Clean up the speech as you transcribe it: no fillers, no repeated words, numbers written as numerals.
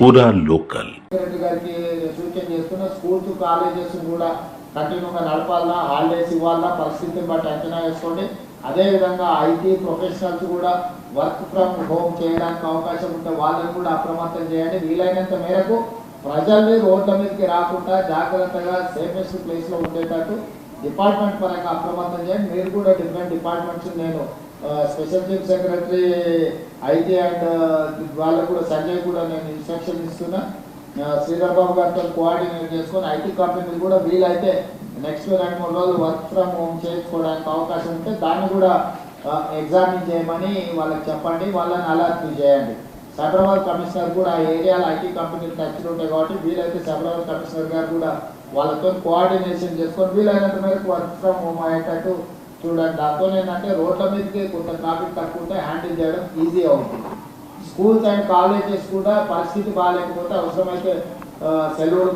పూరా లోకల్ గారికి సూచన చేస్తున్న స్కూల్స్ కాలేజెస్ కూడా కంటిన్యూగా నడపాలన్నా హాలిడేస్ ఇవ్వాలన్నా పరిస్థితిని బట్టి అంచనా వేసుకోండి. అదేవిధంగా ఐటీ ప్రొఫెషనల్స్ కూడా వర్క్ ఫ్రమ్ హోమ్ చేయడానికి అవకాశం ఉంటే వాళ్ళని కూడా అప్రమత్తం చేయండి. వీలైనంత మేరకు ప్రజల్ని రోడ్ల మీదకి రాకుండా జాగ్రత్తగా సేఫెస్ట్ ప్లేస్లో ఉండేటట్టు డిపార్ట్మెంట్ పరంగా అప్రమత్తం చేయండి. మీరు కూడా డిఫరెంట్ డిపార్ట్మెంట్స్ నేను special chief secretary IT and వాళ్ళకు కూడా సంజయ్ కూడా నేను ఇన్స్ట్రక్షన్ ఇస్తున్నా. శ్రీధర్ బాబు గారితో కోఆర్డినేట్ చేసుకొని ఐటీ కంపెనీలు కూడా వీలైతే నెక్స్ట్ 2-3 రోజులు వర్క్ ఫ్రమ్ హోమ్ చేసుకోవడానికి అవకాశం ఉంటే దాన్ని కూడా ఎగ్జామిన్ చేయమని వాళ్ళకి చెప్పండి. వాళ్ళని అలర్ట్ చేయండి. సైబరాబాద్ కమిషనర్ కూడా ఆ ఏరియాలో ఐటీ కంపెనీలు టచ్లు ఉంటాయి కాబట్టి వీలైతే సైబరాబాద్ కమిషనర్ గారు కూడా వాళ్ళతో కోఆర్డినేషన్ చేసుకొని వీలైనంత మేరకు వర్క్ ఫ్రమ్ హోమ్ అయ్యేటట్టు చూడండి. దాంతో ఏంటంటే రోడ్ల మీదకి కొంత ట్రాఫిక్ తక్కువ ఉంటే హ్యాండిల్ చేయడం ఈజీ అవుతుంది. స్కూల్స్ అండ్ కాలేజెస్ కూడా పరిస్థితి బాగాలేకపోతే అవసరమైతే సెలవులు